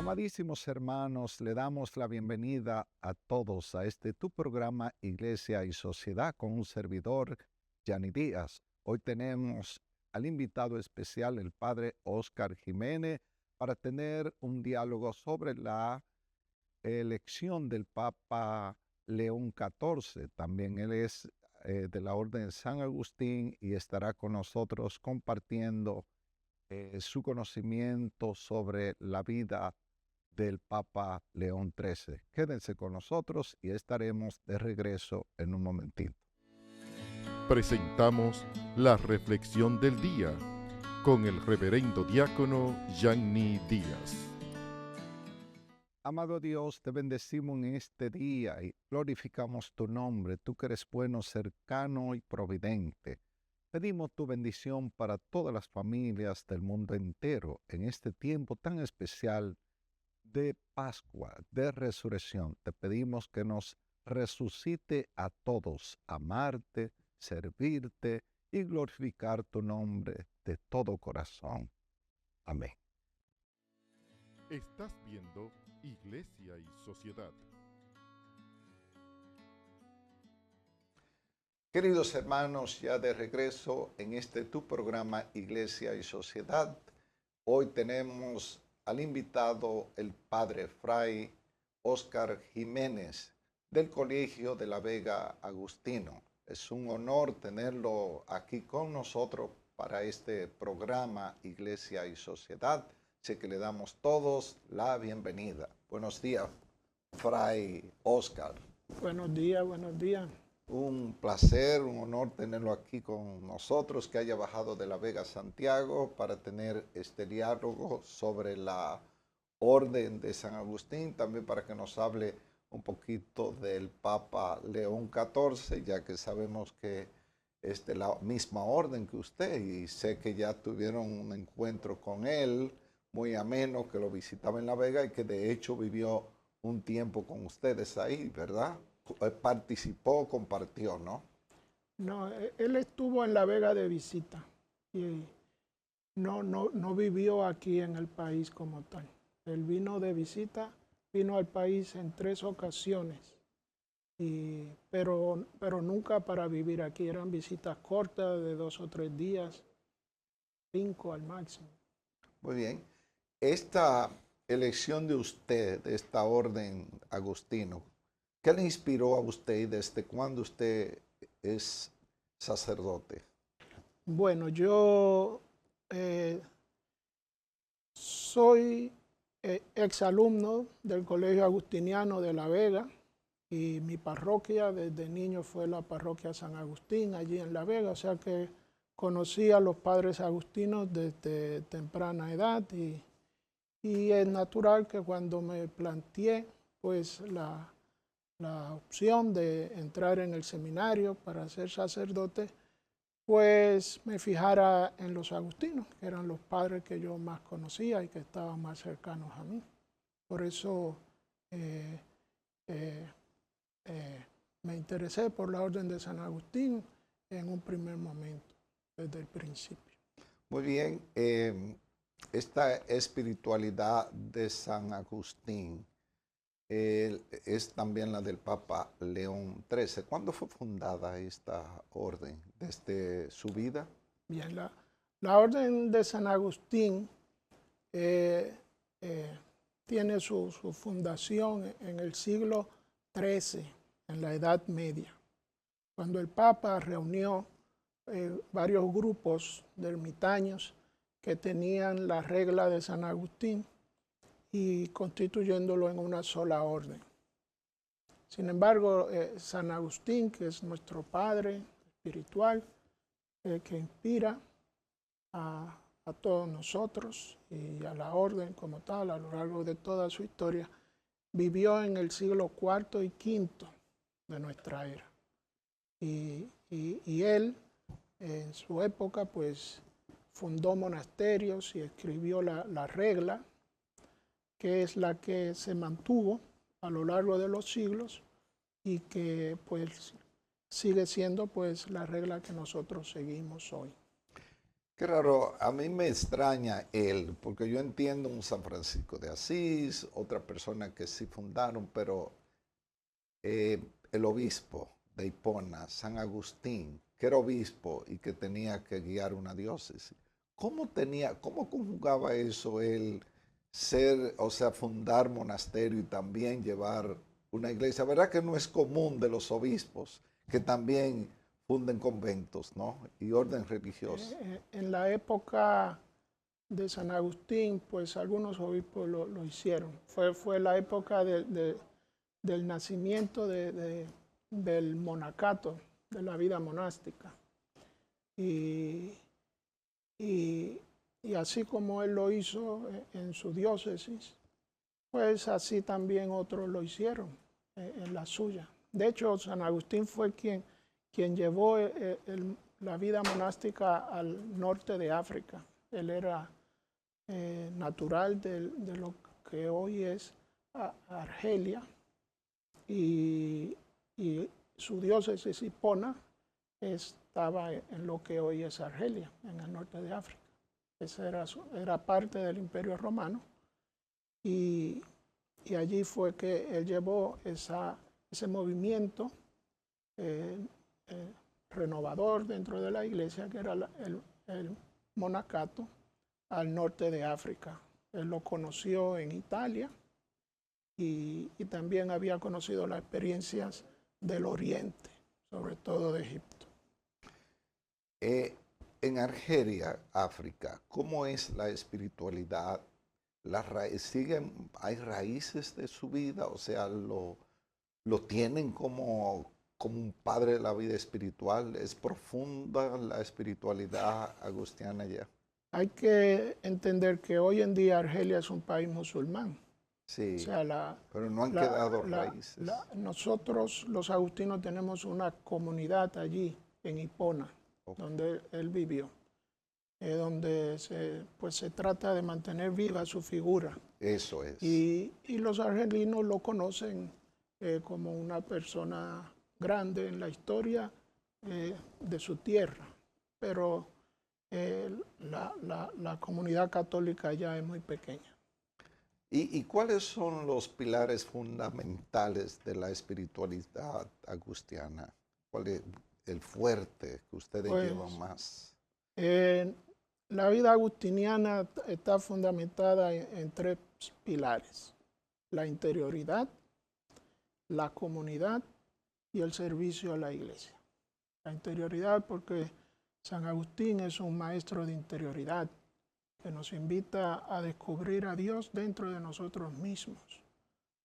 Amadísimos hermanos, le damos la bienvenida a todos a este tu programa Iglesia y Sociedad con un servidor, Yanni Díaz. Hoy tenemos al invitado especial, el padre Oscar Jiménez, para tener un diálogo sobre la elección del Papa León XIV. También él es de la Orden de San Agustín y estará con nosotros compartiendo su conocimiento sobre la vida del Papa León XIII. Quédense con nosotros y estaremos de regreso en un momentito. Presentamos la reflexión del día con el reverendo diácono Yanni Díaz. Amado Dios, te bendecimos en este día y glorificamos tu nombre, tú que eres bueno, cercano y providente. Pedimos tu bendición para todas las familias del mundo entero en este tiempo tan especial de Pascua, de resurrección. Te pedimos que nos resucite a todos, amarte, servirte y glorificar tu nombre de todo corazón. Amén. Estás viendo Iglesia y Sociedad. Queridos hermanos, ya de regreso en este tu programa Iglesia y Sociedad. Hoy tenemos al invitado el padre Fray Oscar Jiménez del Colegio de la Vega Agustino. Es un honor tenerlo aquí con nosotros para este programa Iglesia y Sociedad. Así que le damos todos la bienvenida. Buenos días, Fray Oscar. Buenos días, buenos días. Un placer, un honor tenerlo aquí con nosotros, que haya bajado de la Vega a Santiago para tener este diálogo sobre la Orden de San Agustín, también para que nos hable un poquito del Papa León XIV, ya que sabemos que es de la misma orden que usted y sé que ya tuvieron un encuentro con él muy ameno, que lo visitaba en la Vega y que de hecho vivió un tiempo con ustedes ahí, ¿verdad? Participó, compartió, ¿no? No, él estuvo en La Vega de visita y no vivió aquí en el país como tal. Él vino de visita, vino al país en 3 ocasiones, pero nunca para vivir aquí. Eran visitas cortas de 2 o 3 días, 5 al máximo. Muy bien. Esta elección de usted, de esta orden agustino, ¿qué le inspiró a usted y desde cuándo usted es sacerdote? Bueno, yo soy exalumno del Colegio Agustiniano de La Vega y mi parroquia desde niño fue la parroquia San Agustín, allí en La Vega, o sea que conocí a los padres agustinos desde temprana edad y es natural que cuando me planteé pues la opción de entrar en el seminario para ser sacerdote, pues me fijara en los agustinos, que eran los padres que yo más conocía y que estaban más cercanos a mí. Por eso me interesé por la Orden de San Agustín en un primer momento, desde el principio. Muy bien. Esta espiritualidad de San Agustín es también la del Papa León XIII. ¿Cuándo fue fundada esta orden? ¿Desde su vida? Bien, la Orden de San Agustín tiene su fundación en el siglo XIII, en la Edad Media, cuando el Papa reunió varios grupos de ermitaños que tenían la regla de San Agustín y constituyéndolo en una sola orden. Sin embargo, San Agustín, que es nuestro padre espiritual, que inspira a todos nosotros y a la orden como tal a lo largo de toda su historia, vivió en el siglo IV y V de nuestra era. Y él, en su época, pues fundó monasterios y escribió la regla, que es la que se mantuvo a lo largo de los siglos y que pues sigue siendo pues la regla que nosotros seguimos hoy. Qué raro, a mí me extraña él, porque yo entiendo un San Francisco de Asís, otra persona que sí fundaron, pero el obispo de Hipona, San Agustín, que era obispo y que tenía que guiar una diócesis, cómo conjugaba eso él ser, o sea, fundar monasterio y también llevar una iglesia? ¿Verdad que no es común de los obispos que también funden conventos, ¿no? Y orden religioso? En la época de San Agustín, pues algunos obispos lo hicieron. Fue la época del nacimiento del monacato, de la vida monástica. Y, y, y así como él lo hizo en su diócesis, pues así también otros lo hicieron en la suya. De hecho, San Agustín fue quien llevó la vida monástica al norte de África. Él era natural de lo que hoy es Argelia, y su diócesis Hipona estaba en lo que hoy es Argelia, en el norte de África. Esa era parte del Imperio Romano, y allí fue que él llevó ese movimiento eh, renovador dentro de la iglesia, que era el monacato, al norte de África. Él lo conoció en Italia, y también había conocido las experiencias del Oriente, sobre todo de Egipto. En Argelia, África, ¿cómo es la espiritualidad? ¿Hay raíces de su vida? O sea, lo tienen como un padre de la vida espiritual. ¿Es profunda la espiritualidad agustiana allá? Hay que entender que hoy en día Argelia es un país musulmán. O Sí, sea, pero no han quedado raíces. nosotros los agustinos tenemos una comunidad allí en Hipona, Okay. donde él vivió, donde se trata de mantener viva su figura. Eso es. Y los argelinos lo conocen como una persona grande en la historia de su tierra, pero la comunidad católica ya es muy pequeña. ¿Y cuáles son los pilares fundamentales de la espiritualidad agustiana? ¿Cuál es el fuerte que ustedes Pues llevan más? la vida agustiniana está fundamentada en tres pilares: la interioridad, la comunidad y el servicio a la iglesia. La interioridad, porque San Agustín es un maestro de interioridad que nos invita a descubrir a Dios dentro de nosotros mismos,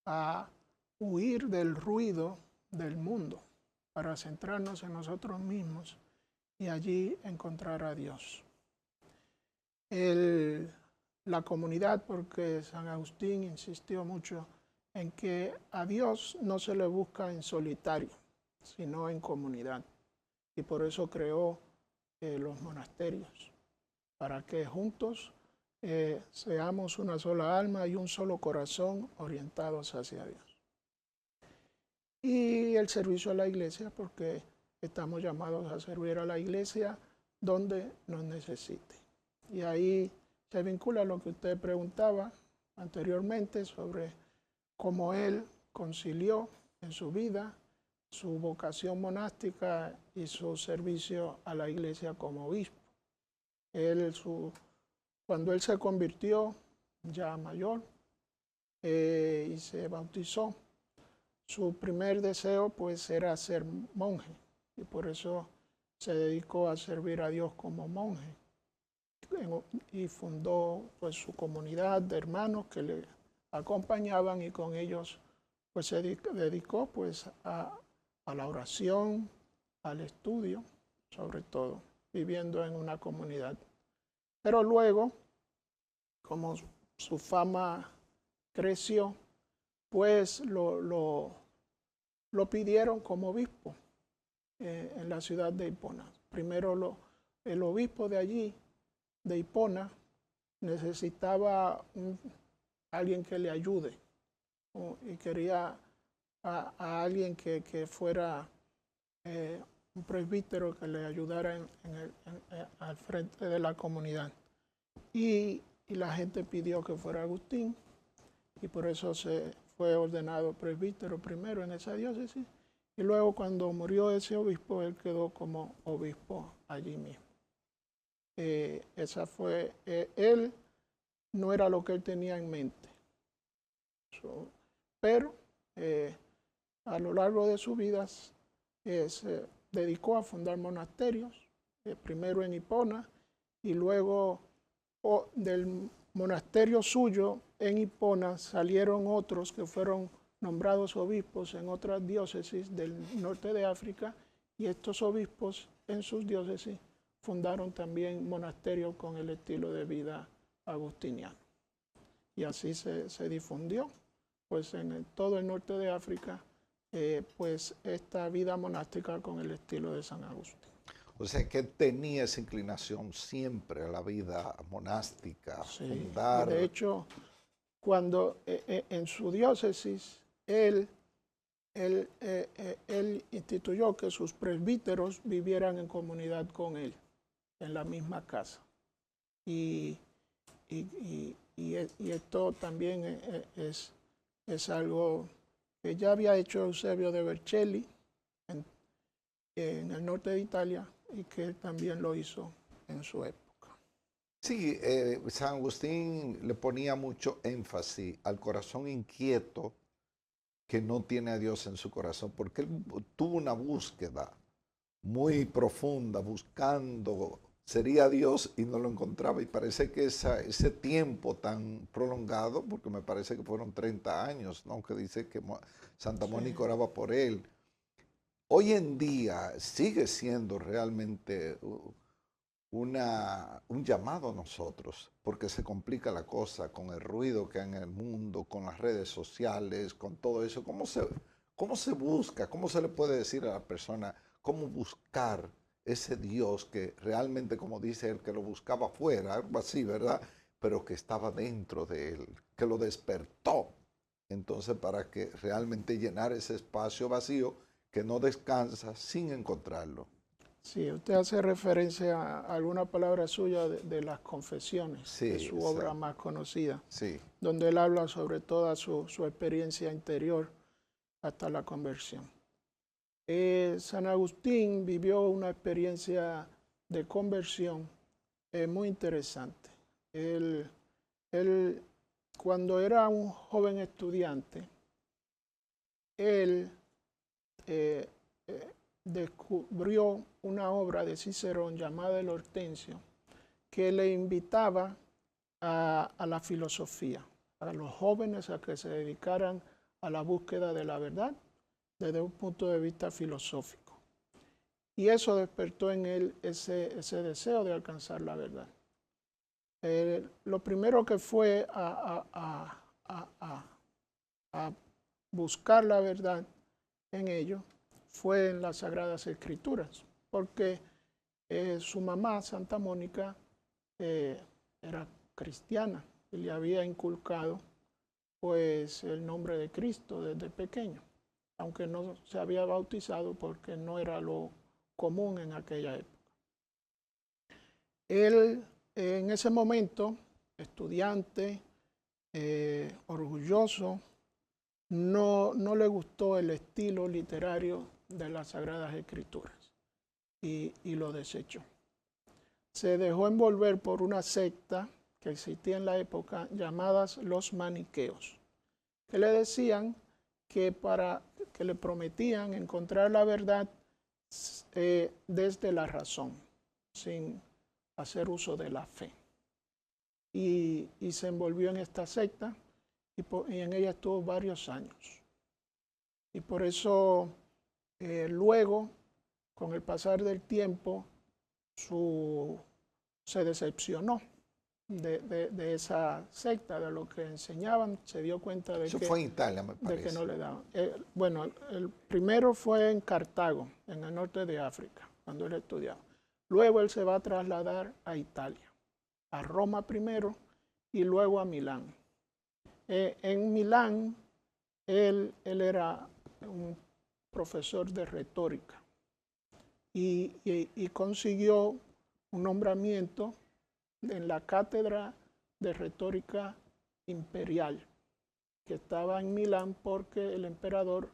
a huir del ruido del mundo para centrarnos en nosotros mismos y allí encontrar a Dios. La comunidad, porque San Agustín insistió mucho en que a Dios no se le busca en solitario, sino en comunidad. Y por eso creó los monasterios, para que juntos seamos una sola alma y un solo corazón orientados hacia Dios. Y el servicio a la iglesia, porque estamos llamados a servir a la iglesia donde nos necesite. Y ahí se vincula lo que usted preguntaba anteriormente sobre cómo él concilió en su vida su vocación monástica y su servicio a la iglesia como obispo. Cuando él se convirtió, ya mayor, y se bautizó, su primer deseo pues era ser monje, y por eso se dedicó a servir a Dios como monje, y fundó pues su comunidad de hermanos que le acompañaban, y con ellos pues se dedicó pues a la oración, al estudio, sobre todo, viviendo en una comunidad. Pero luego, como su fama creció, pues lo pidieron como obispo en la ciudad de Hipona. Primero el obispo de allí, de Hipona, necesitaba alguien que le ayude, y quería a alguien que fuera un presbítero que le ayudara al frente de la comunidad. Y la gente pidió que fuera Agustín, y por eso se fue ordenado presbítero primero en esa diócesis, y luego cuando murió ese obispo, él quedó como obispo allí mismo. Él no era lo que él tenía en mente, pero a lo largo de su vida se dedicó a fundar monasterios, primero en Hipona, y luego del monasterio suyo en Hipona salieron otros que fueron nombrados obispos en otras diócesis del norte de África, y estos obispos en sus diócesis fundaron también monasterios con el estilo de vida agustiniano. Y así se difundió pues, en todo el norte de África pues, esta vida monástica con el estilo de San Agustín. O sea que tenía esa inclinación siempre a la vida monástica, Sí, fundar. y de hecho, cuando en su diócesis, él instituyó que sus presbíteros vivieran en comunidad con él, en la misma casa. Y esto también es algo que ya había hecho Eusebio de Vercelli en el norte de Italia, y que él también lo hizo en su época. Sí, San Agustín le ponía mucho énfasis al corazón inquieto que no tiene a Dios en su corazón, porque él tuvo una búsqueda muy profunda, buscando, sería Dios y no lo encontraba. Y parece que ese tiempo tan prolongado, porque me parece que fueron 30 años, ¿no? Que dice que Santa Mónica oraba por él. Hoy en día sigue siendo realmente un llamado a nosotros, porque se complica la cosa con el ruido que hay en el mundo, con las redes sociales, con todo eso. ¿Cómo se busca? ¿Cómo se le puede decir a la persona cómo buscar ese Dios que realmente, como dice él, que lo buscaba afuera, algo así, ¿verdad? Pero que estaba dentro de él, que lo despertó. Entonces, para que realmente llenar ese espacio vacío que no descansa sin encontrarlo. Sí, usted hace referencia a alguna palabra suya de las confesiones, Sí, de su obra más conocida, sí. donde él habla sobre toda su experiencia interior hasta la conversión. San Agustín vivió una experiencia de conversión muy interesante. Él, cuando era un joven estudiante, él descubrió una obra de Cicerón llamada El Hortensio, que le invitaba a la filosofía, a los jóvenes a que se dedicaran a la búsqueda de la verdad desde un punto de vista filosófico. Y eso despertó en él ese deseo de alcanzar la verdad. Lo primero que fue a buscar la verdad en ello fue en las Sagradas Escrituras, porque su mamá, Santa Mónica, era cristiana y le había inculcado pues el nombre de Cristo desde pequeño, aunque no se había bautizado porque no era lo común en aquella época. Él, en ese momento, estudiante, orgulloso, no le gustó el estilo literario de las Sagradas Escrituras y lo desechó. Se dejó envolver por una secta que existía en la época llamadas los maniqueos, que le decían que le prometían encontrar la verdad desde la razón, sin hacer uso de la fe. Y se envolvió en esta secta y en ella estuvo varios años. Y por eso luego, con el pasar del tiempo, se decepcionó de esa secta, de lo que enseñaban, se dio cuenta de Eso que, fue en Italia, me parece. de que no le daban. Bueno, el primero fue en Cartago, en el norte de África, cuando él estudiaba. Luego él se va a trasladar a Italia, a Roma primero y luego a Milán. En Milán, él era un profesor de retórica y consiguió un nombramiento en la cátedra de retórica imperial, que estaba en Milán porque el emperador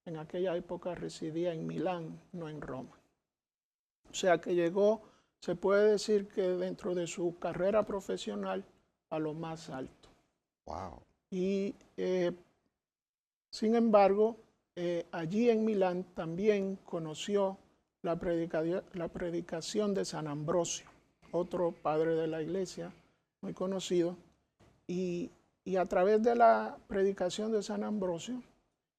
en aquella época residía en Milán, no en Roma. O sea que llegó, se puede decir que dentro de su carrera profesional, a lo más alto. Wow. Y sin embargo, allí en Milán también conoció la predicación de San Ambrosio, otro padre de la iglesia muy conocido, y a través de la predicación de San Ambrosio,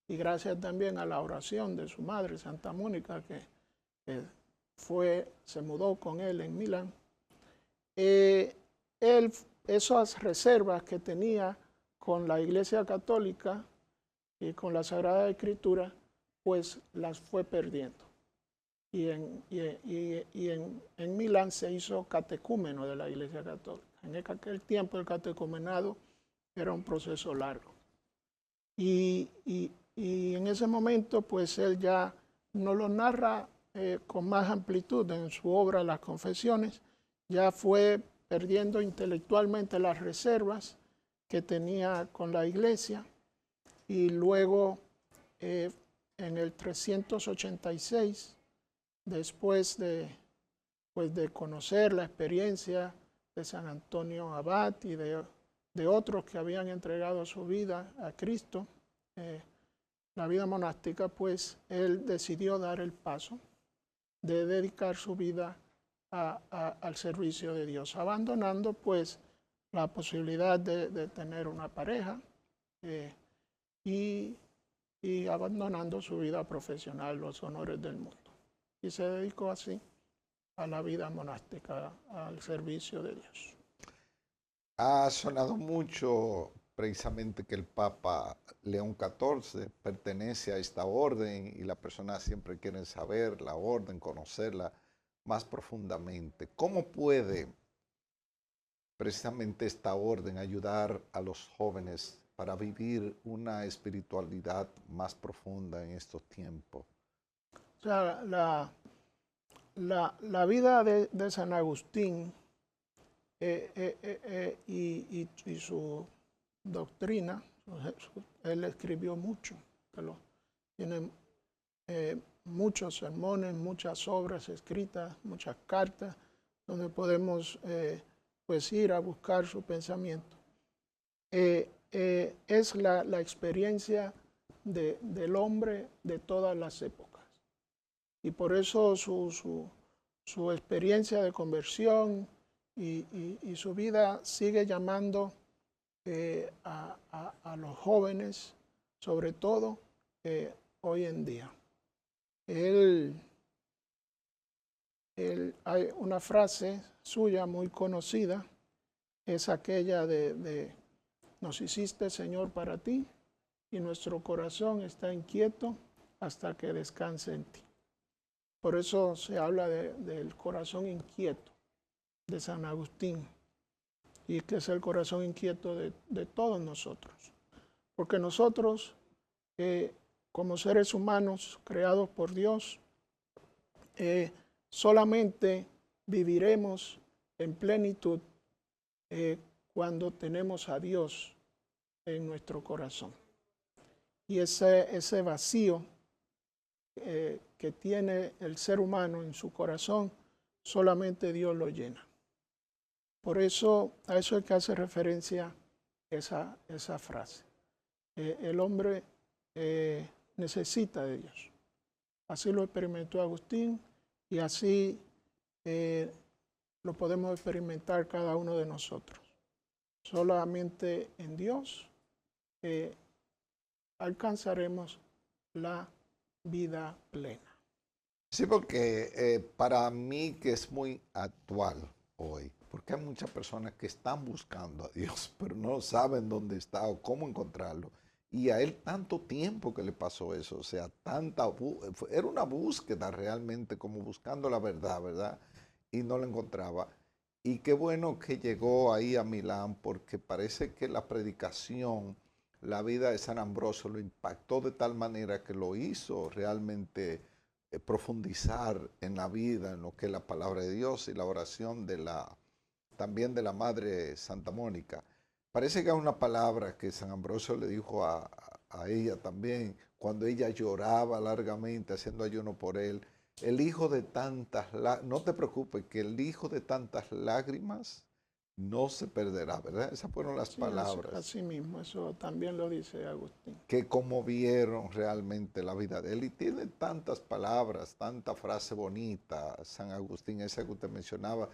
y gracias también a la oración de su madre, Santa Mónica, que se mudó con él en Milán, esas reservas que tenía con la Iglesia Católica y con la Sagrada Escritura, pues las fue perdiendo. Y en Milán se hizo catecúmeno de la Iglesia Católica. En aquel tiempo el catecumenado era un proceso largo. Y en ese momento, pues él ya no lo narra con más amplitud en su obra Las Confesiones, ya fue perdiendo intelectualmente las reservas que tenía con la Iglesia, y luego en el 386, después de conocer la experiencia de San Antonio Abad y de otros que habían entregado su vida a Cristo, la vida monástica, pues él decidió dar el paso de dedicar su vida al servicio de Dios, abandonando pues la posibilidad de tener una pareja y abandonando su vida profesional, los honores del mundo. Y se dedicó así a la vida monástica, al servicio de Dios. Ha sonado mucho precisamente que el Papa León XIV pertenece a esta orden y las personas siempre quieren saber la orden, conocerla más profundamente. ¿Cómo puede precisamente esta orden ayudar a los jóvenes para vivir una espiritualidad más profunda en estos tiempos? O sea, la vida de San Agustín y su doctrina, él escribió mucho, tiene muchos sermones, muchas obras escritas, muchas cartas, donde podemos pues ir a buscar su pensamiento. Es la experiencia del hombre de todas las épocas. Y por eso su experiencia de conversión y su vida sigue llamando a los jóvenes, sobre todo hoy en día. Hay una frase suya muy conocida, es aquella de nos hiciste, Señor, para ti, y nuestro corazón está inquieto hasta que descanse en ti. Por eso se habla del corazón inquieto de San Agustín, y que es el corazón inquieto de todos nosotros. Porque nosotros, como seres humanos creados por Dios, solamente viviremos en plenitud cuando tenemos a Dios en nuestro corazón. Y ese vacío que tiene el ser humano en su corazón, solamente Dios lo llena. Por eso, a eso es que hace referencia esa frase. El hombre necesita de Dios. Así lo experimentó Agustín y así lo podemos experimentar cada uno de nosotros. Solamente en Dios alcanzaremos la vida plena. Sí, porque para mí que es muy actual hoy, porque hay muchas personas que están buscando a Dios, pero no saben dónde está o cómo encontrarlo. Y a él tanto tiempo que le pasó eso, o sea, era una búsqueda realmente, como buscando la verdad, ¿verdad? Y no la encontraba. Y qué bueno que llegó ahí a Milán, porque parece que la predicación, la vida de San Ambrosio lo impactó de tal manera que lo hizo realmente profundizar en la vida, en lo que es la palabra de Dios y la oración también de la Madre Santa Mónica. Parece que hay una palabra que San Ambrosio le dijo a ella también, cuando ella lloraba largamente haciendo ayuno por él. El hijo de tantas lágrimas, no te preocupes, que el hijo de tantas lágrimas no se perderá, ¿verdad? Esas fueron las palabras. Así mismo, eso también lo dice Agustín. Que conmovieron realmente la vida de él. Y tiene tantas palabras, tanta frase bonita, San Agustín, esa que usted mencionaba,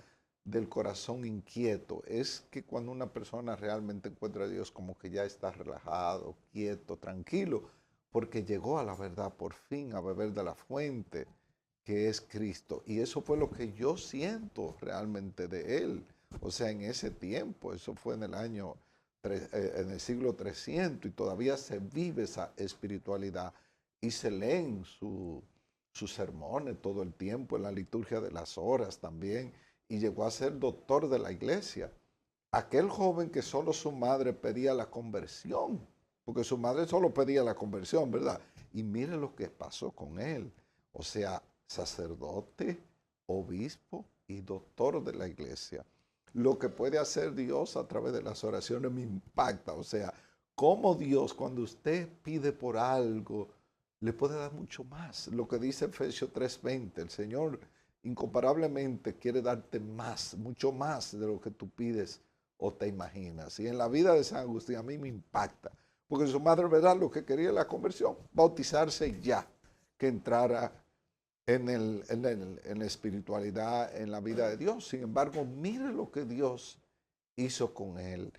del corazón inquieto. Es que cuando una persona realmente encuentra a Dios, como que ya está relajado, quieto, tranquilo, porque llegó a la verdad por fin, a beber de la fuente que es Cristo. Y eso fue lo que yo siento realmente de él. O sea, en ese tiempo, eso fue en el siglo 300, y todavía se vive esa espiritualidad y se leen sus sermones todo el tiempo en la liturgia de las horas también, y llegó a ser doctor de la iglesia. Aquel joven que solo su madre pedía la conversión, porque su madre solo pedía la conversión, ¿verdad? Y mire lo que pasó con él. O sea, sacerdote, obispo y doctor de la iglesia. Lo que puede hacer Dios a través de las oraciones me impacta. O sea, cómo Dios, cuando usted pide por algo, le puede dar mucho más. Lo que dice Efesios 3:20, el Señor incomparablemente quiere darte más, mucho más de lo que tú pides o te imaginas. Y en la vida de San Agustín a mí me impacta, porque su madre, ¿verdad?, lo que quería era la conversión, bautizarse ya, que entrara en la espiritualidad, en la vida de Dios. Sin embargo, mire lo que Dios hizo con él.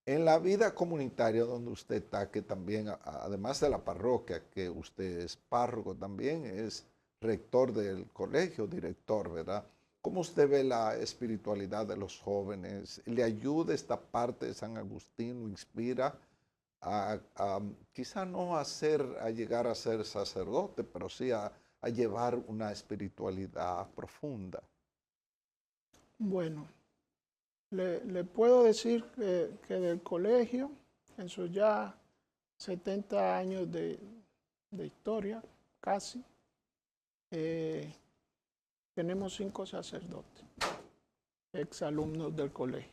En la vida comunitaria donde usted está, que también, además de la parroquia, que usted es párroco también, es rector del colegio, director, ¿verdad? ¿Cómo usted ve la espiritualidad de los jóvenes? ¿Le ayuda esta parte de San Agustín, lo inspira quizá no a llegar a ser sacerdote, pero sí a llevar una espiritualidad profunda? Bueno, le puedo decir que del colegio, en sus ya 70 años de historia, casi, tenemos 5 sacerdotes, exalumnos del colegio.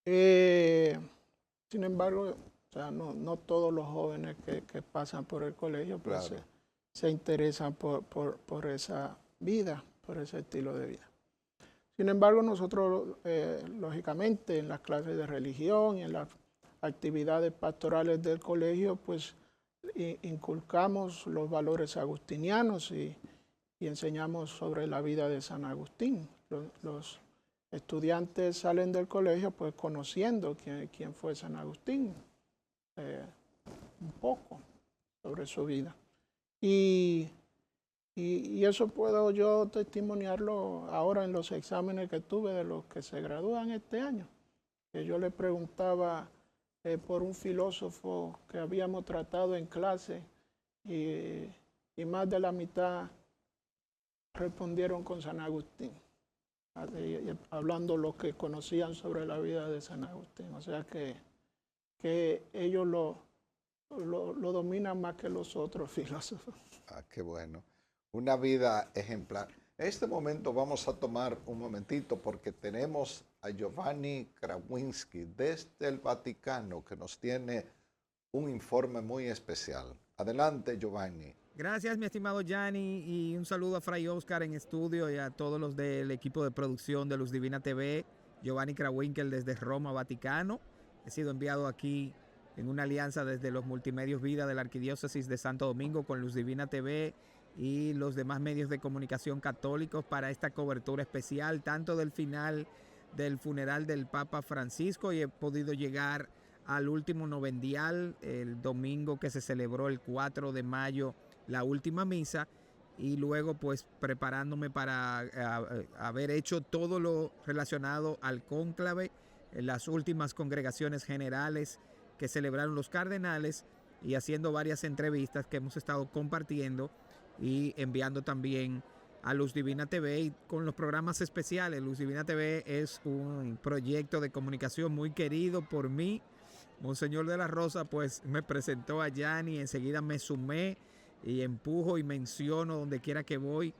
Sin embargo, o sea, no todos los jóvenes que pasan por el colegio pues, claro, se interesan por esa vida, por ese estilo de vida. Sin embargo, nosotros, lógicamente, en las clases de religión y en las actividades pastorales del colegio, pues inculcamos los valores agustinianos y enseñamos sobre la vida de San Agustín. Los estudiantes salen del colegio pues conociendo quién fue San Agustín, un poco sobre su vida. Y eso puedo yo testimoniarlo ahora en los exámenes que tuve de los que se gradúan este año. Que yo le preguntaba por un filósofo que habíamos tratado en clase y más de la mitad respondieron con San Agustín, hablando lo que conocían sobre la vida de San Agustín. O sea que ellos lo dominan más que los otros filósofos. Ah, qué bueno. Una vida ejemplar. En este momento vamos a tomar un momentito porque tenemos a Giovanni Krawinski desde el Vaticano que nos tiene un informe muy especial. Adelante, Giovanni. Gracias, mi estimado Gianni, y un saludo a Fray Oscar en estudio y a todos los del equipo de producción de Luz Divina TV. Giovanni Krawinkel desde Roma, Vaticano. He sido enviado aquí en una alianza desde los Multimedios Vida de la Arquidiócesis de Santo Domingo con Luz Divina TV y los demás medios de comunicación católicos para esta cobertura especial, tanto del final del funeral del Papa Francisco, y he podido llegar al último novendial, el domingo que se celebró el 4 de mayo, la última misa, y luego pues preparándome para haber hecho todo lo relacionado al cónclave, las últimas congregaciones generales que celebraron los cardenales, y haciendo varias entrevistas que hemos estado compartiendo y enviando también a Luz Divina TV y con los programas especiales. Luz Divina TV es un proyecto de comunicación muy querido por mí. Monseñor de la Rosa pues me presentó a Gianni, enseguida me sumé y empujo y menciono donde quiera que voy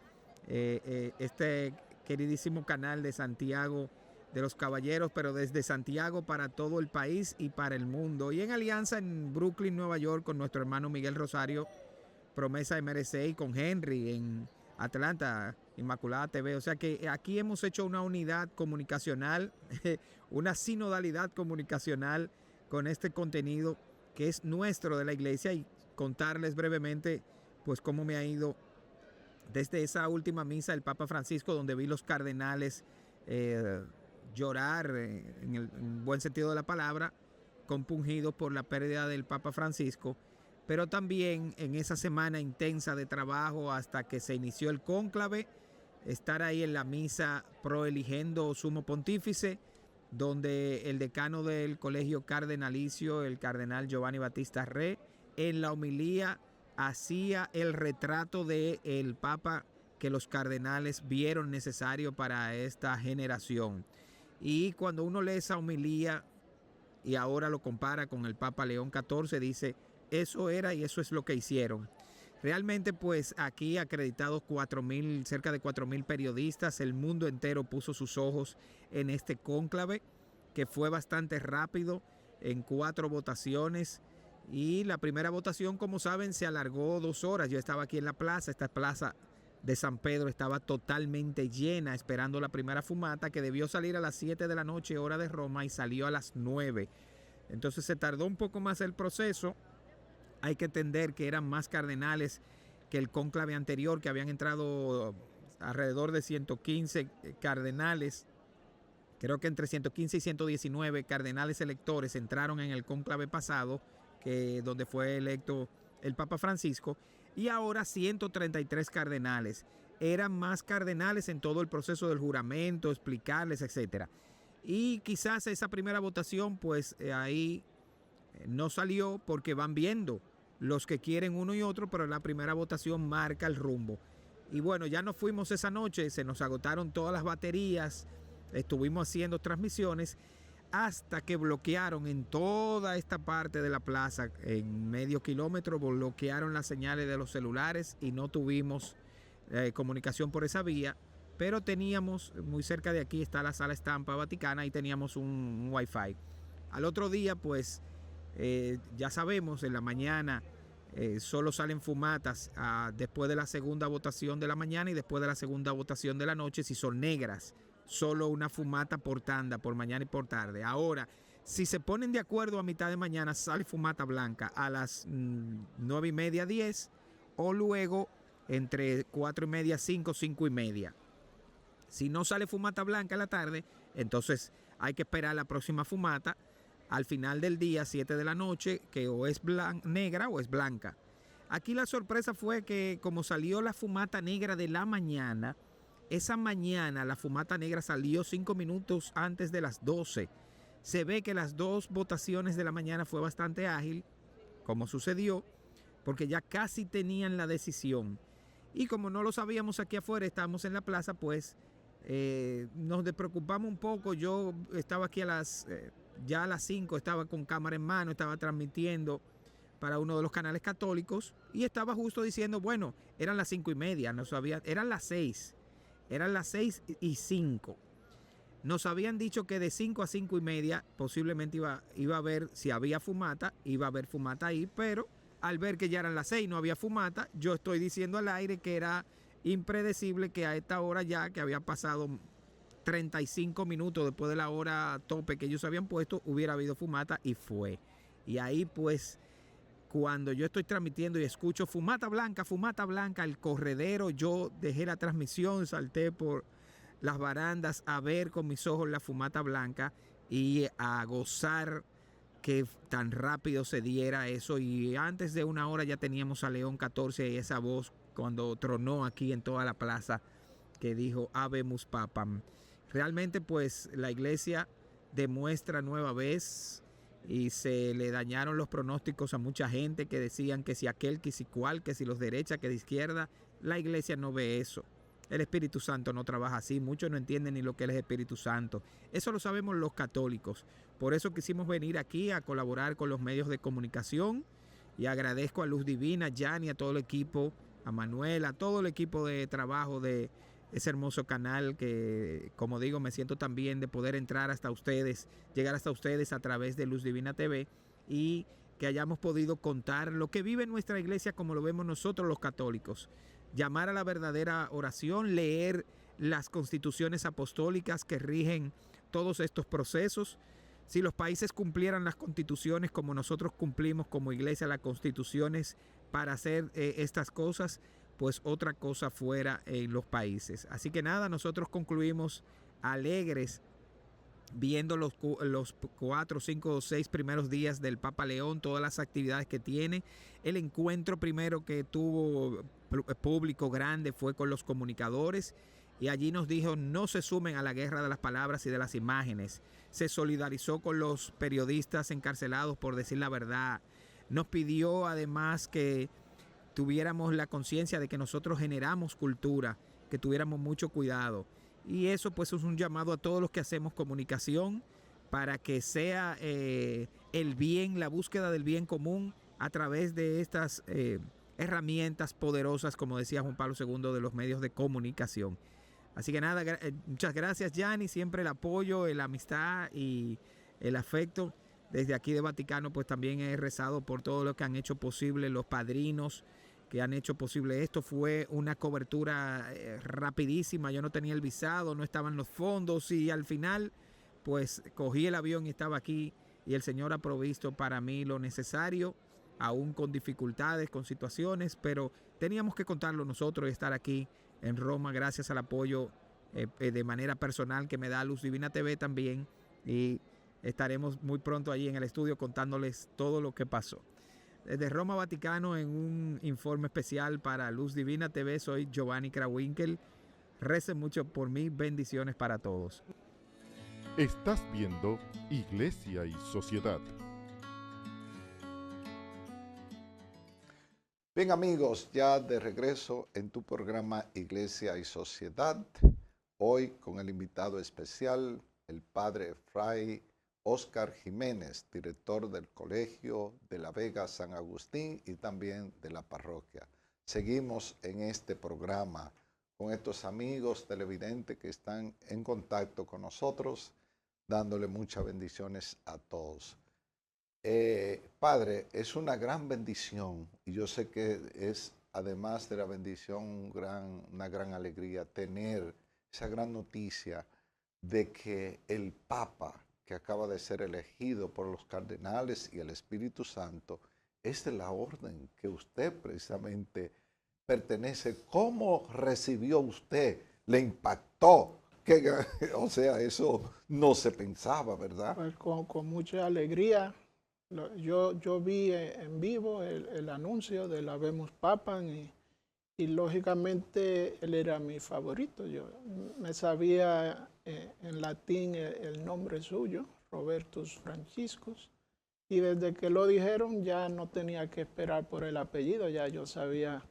este queridísimo canal de Santiago de los Caballeros, pero desde Santiago para todo el país y para el mundo. Y en alianza en Brooklyn, Nueva York, con nuestro hermano Miguel Rosario, Promesa MRC, y con Henry en Atlanta, Inmaculada TV. O sea que aquí hemos hecho una unidad comunicacional, una sinodalidad comunicacional con este contenido que es nuestro de la iglesia, y contarles brevemente pues cómo me ha ido desde esa última misa del Papa Francisco, donde vi los cardenales llorar en el buen sentido de la palabra, compungidos por la pérdida del Papa Francisco, pero también en esa semana intensa de trabajo hasta que se inició el cónclave, estar ahí en la misa proeligendo sumo pontífice, donde el decano del colegio cardenalicio, el cardenal Giovanni Battista Re, en la homilía hacía el retrato del Papa que los cardenales vieron necesario para esta generación. Y cuando uno lee esa homilía y ahora lo compara con el Papa León XIV, dice, eso era y eso es lo que hicieron. Realmente pues aquí acreditados cerca de 4.000 periodistas, el mundo entero puso sus ojos en este cónclave, que fue bastante rápido, en 4 votaciones, y la primera votación, como saben, se alargó 2 horas. Yo estaba aquí en la plaza, esta plaza de San Pedro estaba totalmente llena, esperando la primera fumata, que debió salir a las 7 de la noche, hora de Roma, y salió a las 9. Entonces se tardó un poco más el proceso. Hay que entender que eran más cardenales que el cónclave anterior, que habían entrado alrededor de 115 cardenales. Creo que entre 115 y 119 cardenales electores entraron en el cónclave pasado, donde fue electo el Papa Francisco, y ahora 133 cardenales. Eran más cardenales en todo el proceso del juramento, explicarles, etc. Y quizás esa primera votación, pues ahí no salió, porque van viendo los que quieren uno y otro, pero la primera votación marca el rumbo. Y bueno, ya nos fuimos esa noche, se nos agotaron todas las baterías, estuvimos haciendo transmisiones hasta que bloquearon en toda esta parte de la plaza, en medio kilómetro, bloquearon las señales de los celulares y no tuvimos comunicación por esa vía, pero teníamos, muy cerca de aquí está la Sala Estampa Vaticana, y teníamos un Wi-Fi. Al otro día, pues, ya sabemos, en la mañana solo salen fumatas después de la segunda votación de la mañana y después de la segunda votación de la noche, si son negras. Solo una fumata por tanda, por mañana y por tarde. Ahora, si se ponen de acuerdo a mitad de mañana, sale fumata blanca a las 9:30, 10, o luego entre 4:30, 5, 5:30. Si no sale fumata blanca en la tarde, entonces hay que esperar la próxima fumata al final del día, 7 de la noche, que o es negra o es blanca. Aquí la sorpresa fue que como salió la fumata negra de la mañana, esa mañana la fumata negra salió 5 minutos antes de las 12. Se ve que las 2 votaciones de la mañana fue bastante ágil, como sucedió, porque ya casi tenían la decisión. Y como no lo sabíamos aquí afuera, estábamos en la plaza, pues nos despreocupamos un poco. Yo estaba aquí ya a las 5, estaba con cámara en mano, estaba transmitiendo para uno de los canales católicos, y estaba justo diciendo, bueno, eran las 5:30, no sabía, eran las 6. Eran las 6:05. Nos habían dicho que de 5 a 5:30 posiblemente iba a ver si había fumata, iba a haber fumata ahí, pero al ver que ya eran las 6 y no había fumata, yo estoy diciendo al aire que era impredecible que a esta hora ya, que había pasado 35 minutos después de la hora tope que ellos habían puesto, hubiera habido fumata, y fue. Y ahí pues, cuando yo estoy transmitiendo y escucho fumata blanca, el corredero, yo dejé la transmisión, salté por las barandas a ver con mis ojos la fumata blanca y a gozar que tan rápido se diera eso. Y antes de una hora ya teníamos a León XIV y esa voz cuando tronó aquí en toda la plaza que dijo Habemus Papam. Realmente pues la iglesia demuestra nueva vez, y se le dañaron los pronósticos a mucha gente que decían que si aquel, que si cual, que si los derechas, que de izquierda. La iglesia no ve eso. El Espíritu Santo no trabaja así. Muchos no entienden ni lo que es el Espíritu Santo. Eso lo sabemos los católicos. Por eso quisimos venir aquí a colaborar con los medios de comunicación y agradezco a Luz Divina, a Yanni, a todo el equipo, a Manuel, a todo el equipo de trabajo de ese hermoso canal que, como digo, me siento tan bien de poder entrar hasta ustedes, llegar hasta ustedes a través de Luz Divina TV y que hayamos podido contar lo que vive nuestra iglesia como lo vemos nosotros los católicos. Llamar a la verdadera oración, leer las constituciones apostólicas que rigen todos estos procesos. Si los países cumplieran las constituciones como nosotros cumplimos como iglesia las constituciones para hacer estas cosas, pues otra cosa fuera en los países. Así que nada, nosotros concluimos alegres viendo los 4, 5 o 6 primeros días del Papa León, todas las actividades que tiene. El encuentro primero que tuvo público grande fue con los comunicadores y allí nos dijo: no se sumen a la guerra de las palabras y de las imágenes. Se solidarizó con los periodistas encarcelados por decir la verdad. Nos pidió además que tuviéramos la conciencia de que nosotros generamos cultura, que tuviéramos mucho cuidado. Y eso pues es un llamado a todos los que hacemos comunicación para que sea el bien, la búsqueda del bien común a través de estas herramientas poderosas, como decía Juan Pablo II, de los medios de comunicación. Así que nada, muchas gracias, Yanni, siempre el apoyo, la amistad y el afecto. Desde aquí de Vaticano pues también he rezado por todo lo que han hecho posible los padrinos que han hecho posible esto. Fue una cobertura rapidísima, yo no tenía el visado, no estaban los fondos y al final pues cogí el avión y estaba aquí y el Señor ha provisto para mí lo necesario, aún con dificultades, con situaciones, pero teníamos que contarlo nosotros y estar aquí en Roma gracias al apoyo de manera personal que me da Luz Divina TV también, y estaremos muy pronto allí en el estudio contándoles todo lo que pasó. Desde Roma, Vaticano, en un informe especial para Luz Divina TV, soy Giovanni Krawinkel. Recen mucho por mí, bendiciones para todos. Estás viendo Iglesia y Sociedad. Bien amigos, ya de regreso en tu programa Iglesia y Sociedad, hoy con el invitado especial, el padre Fray Óscar Jiménez, director del Colegio de la Vega San Agustín y también de la parroquia. Seguimos en este programa con estos amigos televidentes que están en contacto con nosotros, dándole muchas bendiciones a todos. Padre, es una gran bendición y yo sé que es, además de la bendición, una gran alegría tener esa gran noticia de que el Papa, que acaba de ser elegido por los cardenales y el Espíritu Santo, es de la orden que usted precisamente pertenece. ¿Cómo recibió usted? ¿Le impactó? O sea, eso no se pensaba, ¿verdad? Pues con mucha alegría. Yo vi en vivo el anuncio del Habemus Papam y lógicamente él era mi favorito. Yo me sabía en latín el nombre suyo, Robertus Franciscus, y desde que lo dijeron ya no tenía que esperar por el apellido, ya yo sabía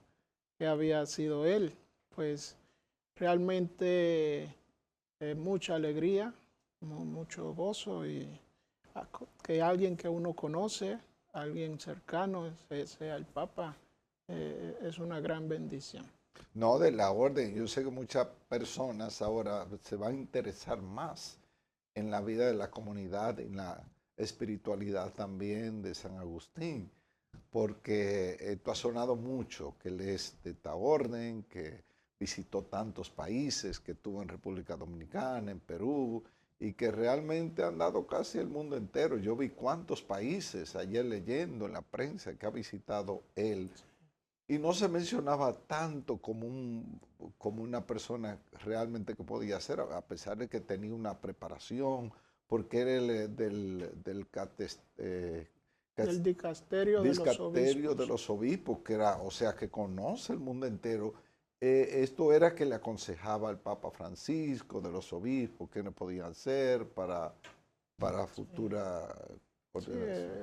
que había sido él. Pues realmente mucha alegría, mucho gozo, y que alguien que uno conoce, alguien cercano, sea el Papa, es una gran bendición. No, de la orden. Yo sé que muchas personas ahora se van a interesar más en la vida de la comunidad, en la espiritualidad también de San Agustín, porque esto ha sonado mucho, que él es de esta orden, que visitó tantos países, que estuvo en República Dominicana, en Perú, y que realmente ha andado casi el mundo entero. Yo vi cuántos países ayer leyendo en la prensa que ha visitado él. Y no se mencionaba tanto como una persona realmente que podía ser, a pesar de que tenía una preparación, porque era del dicasterio de los obispos, que era, o sea, que conoce el mundo entero. Esto era que le aconsejaba al Papa Francisco, de los obispos, qué no podían ser para futura... Sí,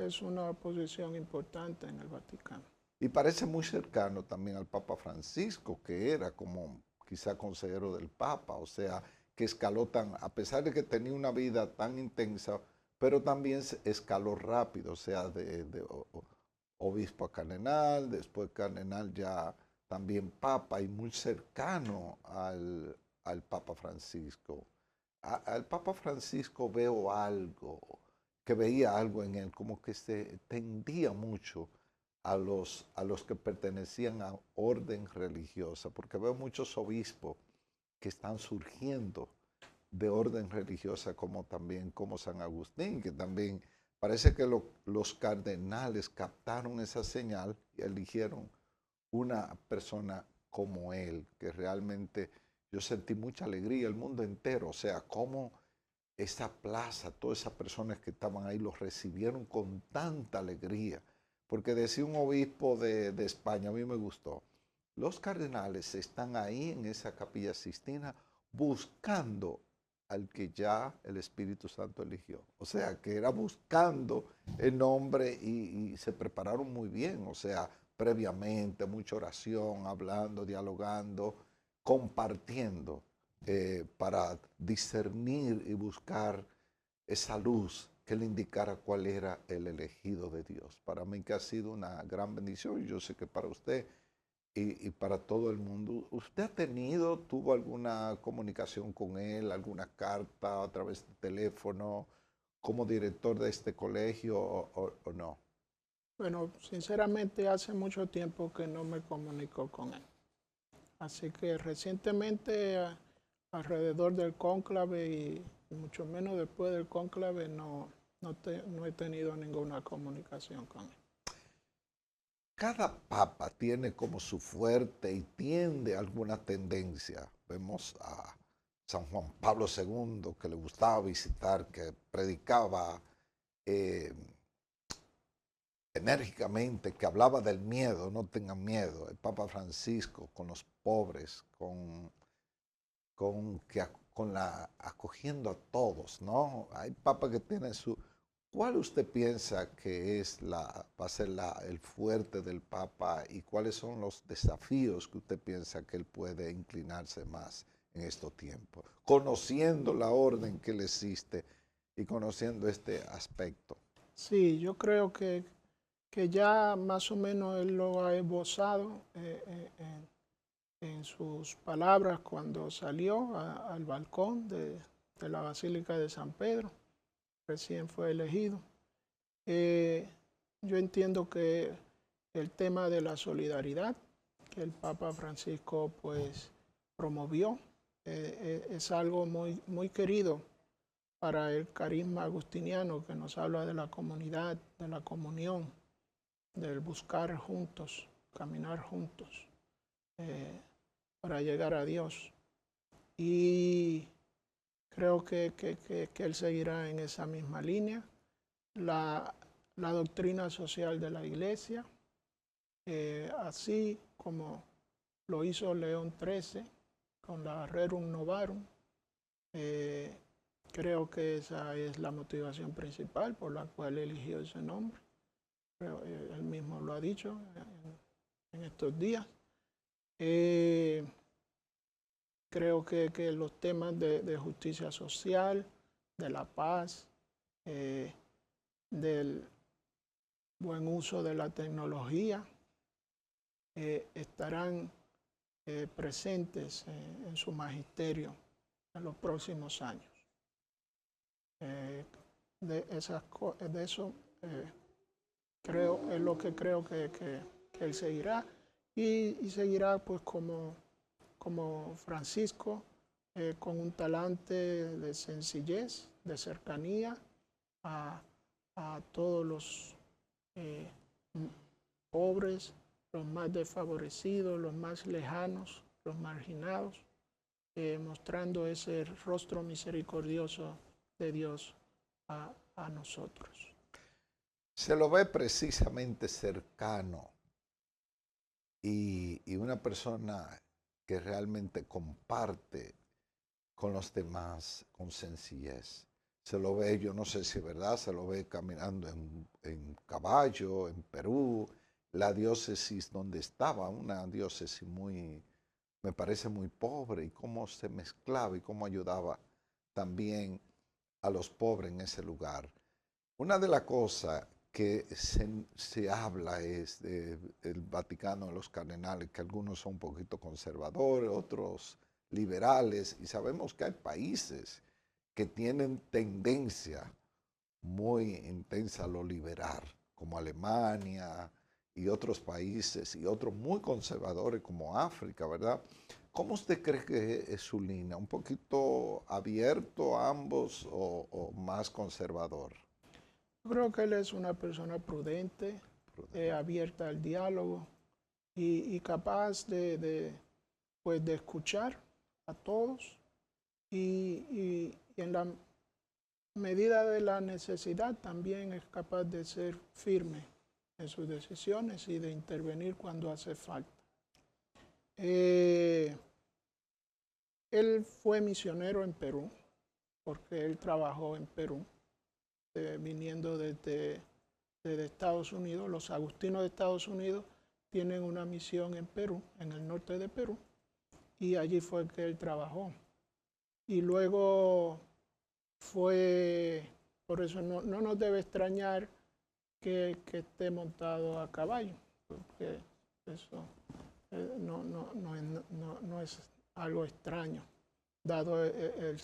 es una posición importante en el Vaticano. Y parece muy cercano también al Papa Francisco, que era como quizá consejero del Papa, o sea, que escaló a pesar de que tenía una vida tan intensa, pero también escaló rápido, o sea, obispo a cardenal, después cardenal ya también papa y muy cercano al Papa Francisco. Al Papa Francisco veo algo, que veía algo en él, como que se tendía mucho a los que pertenecían a orden religiosa, porque veo muchos obispos que están surgiendo de orden religiosa, como también como San Agustín, que también parece que los cardenales captaron esa señal y eligieron una persona como él, que realmente yo sentí mucha alegría, el mundo entero, o sea, cómo esa plaza, todas esas personas que estaban ahí los recibieron con tanta alegría, porque decía un obispo de España, a mí me gustó, los cardenales están ahí en esa capilla Sistina buscando al que ya el Espíritu Santo eligió. O sea, que era buscando el nombre y se prepararon muy bien, o sea, previamente, mucha oración, hablando, dialogando, compartiendo para discernir y buscar esa luz que le indicara cuál era el elegido de Dios. Para mí que ha sido una gran bendición y yo sé que para usted y para todo el mundo. ¿Usted tuvo alguna comunicación con él, alguna carta a través de teléfono como director de este colegio o no? Bueno, sinceramente hace mucho tiempo que no me comunico con él. Así que recientemente, alrededor del cónclave y mucho menos después del cónclave, no he tenido ninguna comunicación con él. Cada papa tiene como su fuerte y tiende a alguna tendencia. Vemos a San Juan Pablo II, que le gustaba visitar, que predicaba eh, enérgicamente, que hablaba del miedo, no tengan miedo. El Papa Francisco con los pobres, con la acogiendo a todos, ¿no? Hay papas que tienen su... ¿Cuál usted piensa que va a ser el fuerte del Papa y cuáles son los desafíos que usted piensa que él puede inclinarse más en estos tiempos? Conociendo la orden que le existe y conociendo este aspecto. Sí, yo creo que ya más o menos él lo ha esbozado en sus palabras cuando salió al balcón de la Basílica de San Pedro. Recién fue elegido. Yo entiendo que el tema de la solidaridad que el Papa Francisco pues promovió es algo muy, muy querido para el carisma agustiniano, que nos habla de la comunidad, de la comunión, del buscar juntos, caminar juntos para llegar a Dios. Y creo que él seguirá en esa misma línea. La doctrina social de la Iglesia, así como lo hizo León XIII con la Rerum Novarum, creo que esa es la motivación principal por la cual eligió ese nombre. Él mismo lo ha dicho en estos días. Creo que los temas de justicia social, de la paz, del buen uso de la tecnología, estarán presentes en su magisterio en los próximos años. De eso es lo que creo que él seguirá y seguirá pues como Francisco, con un talante de sencillez, de cercanía a todos los pobres, los más desfavorecidos, los más lejanos, los marginados, mostrando ese rostro misericordioso de Dios a nosotros. Se lo ve precisamente cercano y una persona que realmente comparte con los demás con sencillez. Se lo ve, yo no sé si es verdad, se lo ve caminando en caballo, en Perú, la diócesis donde estaba, una diócesis muy, me parece muy pobre, y cómo se mezclaba y cómo ayudaba también a los pobres en ese lugar. Una de las cosas que se habla es del Vaticano, de los cardenales, que algunos son un poquito conservadores, otros liberales, y sabemos que hay países que tienen tendencia muy intensa a lo liberal, como Alemania y otros países, y otros muy conservadores como África, ¿verdad? ¿Cómo usted cree que es su línea? ¿Un poquito abierto a ambos o más conservador? Yo creo que él es una persona prudente, abierta al diálogo y capaz pues de escuchar a todos y en la medida de la necesidad también es capaz de ser firme en sus decisiones y de intervenir cuando hace falta. Él fue misionero en Perú, porque él trabajó en Perú, viniendo desde Estados Unidos. Los agustinos de Estados Unidos tienen una misión en Perú, en el norte de Perú, y allí fue que él trabajó. Y luego por eso no nos debe extrañar que esté montado a caballo, porque eso no es algo extraño, dado el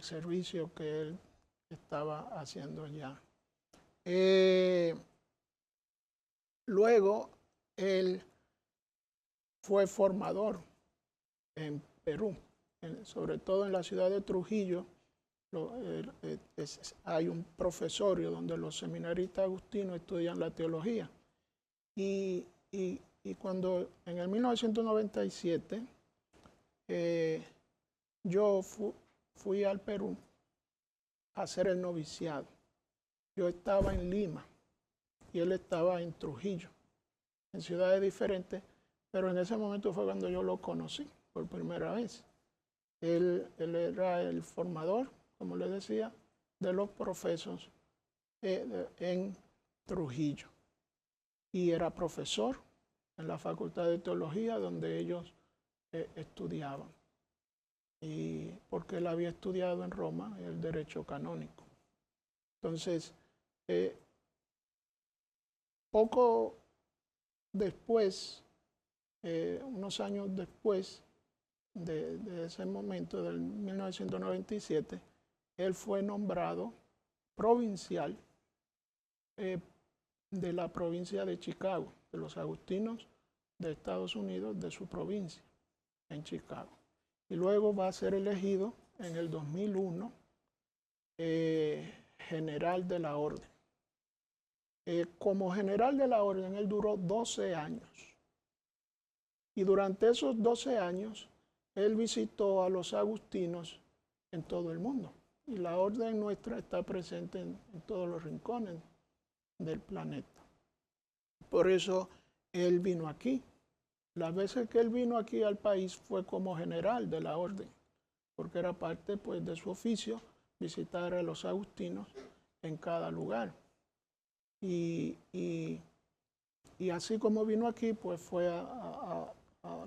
servicio que él estaba haciendo ya. Luego, él fue formador en Perú, sobre todo en la ciudad de Trujillo. Hay un profesorio donde los seminaristas agustinos estudian la teología. Y cuando en el 1997 yo fui al Perú a hacer el noviciado. Yo estaba en Lima y él estaba en Trujillo, en ciudades diferentes, pero en ese momento fue cuando yo lo conocí por primera vez. Él era el formador, como les decía, de los profesos en Trujillo. Y era profesor en la Facultad de Teología donde ellos estudiaban. Y porque él había estudiado en Roma el derecho canónico. Entonces, poco después, unos años después de ese momento, del 1997, él fue nombrado provincial de la provincia de Chicago, de los agustinos de Estados Unidos, de su provincia, en Chicago. Y luego va a ser elegido en el 2001 general de la orden. Como general de la orden, él duró 12 años. Y durante esos 12 años, él visitó a los agustinos en todo el mundo. Y la orden nuestra está presente en todos los rincones del planeta. Por eso él vino aquí. Las veces que él vino aquí al país fue como general de la orden, porque era parte pues, de su oficio visitar a los agustinos en cada lugar. Y así como vino aquí, pues fue a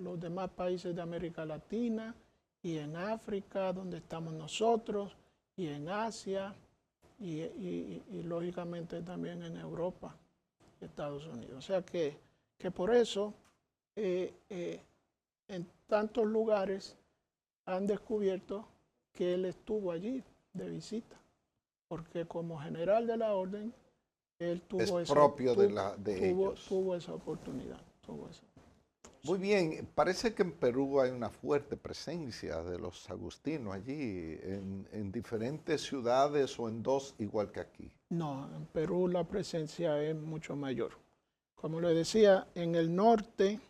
los demás países de América Latina y en África, donde estamos nosotros, y en Asia, y lógicamente también en Europa y Estados Unidos. O sea que por eso en tantos lugares han descubierto que él estuvo allí de visita, porque como general de la orden, él tuvo esa oportunidad. Muy bien, parece que en Perú hay una fuerte presencia de los agustinos allí, en diferentes ciudades o en dos, igual que aquí. No, en Perú la presencia es mucho mayor. Como les decía, en el norte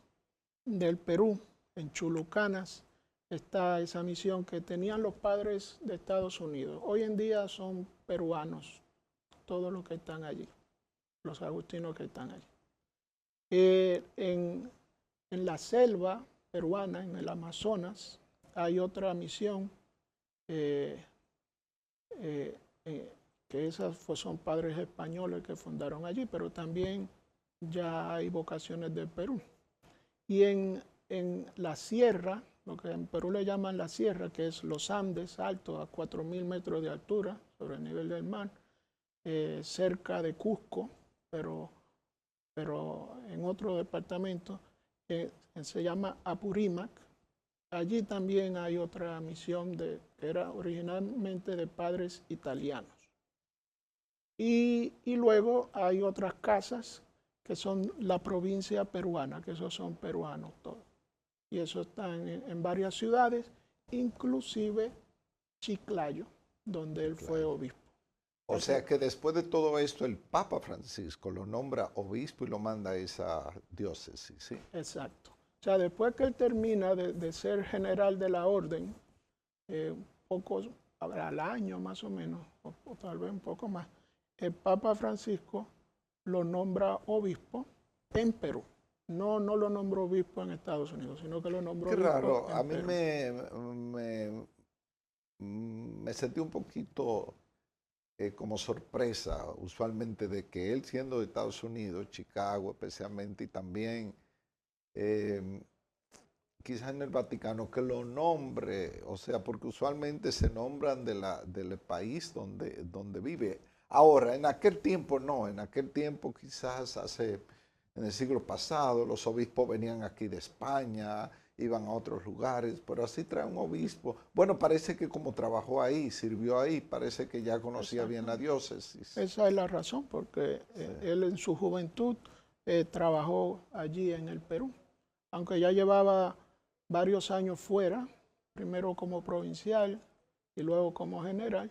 del Perú, en Chulucanas, está esa misión que tenían los padres de Estados Unidos. Hoy en día son peruanos, todos los que están allí, los agustinos que están allí. En la selva peruana, en el Amazonas, hay otra misión, que esas son padres españoles que fundaron allí, pero también ya hay vocaciones del Perú. Y en la sierra, lo que en Perú le llaman la sierra, que es los Andes altos a 4.000 metros de altura sobre el nivel del mar, cerca de Cusco, pero en otro departamento, se llama Apurímac. Allí también hay otra misión que era originalmente de padres italianos. Y luego hay otras casas que son la provincia peruana, que esos son peruanos todos. Y eso está en varias ciudades, inclusive Chiclayo, donde él fue obispo. O sea que después de todo esto, el Papa Francisco lo nombra obispo y lo manda a esa diócesis, ¿sí? Exacto. O sea, después que él termina de ser general de la orden, pocos, al año más o menos, o tal vez un poco más, el Papa Francisco lo nombra obispo en Perú. No lo nombró obispo en Estados Unidos, sino que lo nombró Qué obispo raro, en a mí Perú. me sentí un poquito como sorpresa, usualmente, de que él siendo de Estados Unidos, Chicago especialmente, y también quizás en el Vaticano, que lo nombre, o sea, porque usualmente se nombran del país donde vive. Ahora, en aquel tiempo no, en aquel tiempo quizás en el siglo pasado, los obispos venían aquí de España, iban a otros lugares, pero así trae un obispo. Bueno, parece que como trabajó ahí, sirvió ahí, parece que ya conocía bien la diócesis. Esa es la razón, porque él en su juventud trabajó allí en el Perú, aunque ya llevaba varios años fuera, primero como provincial y luego como general,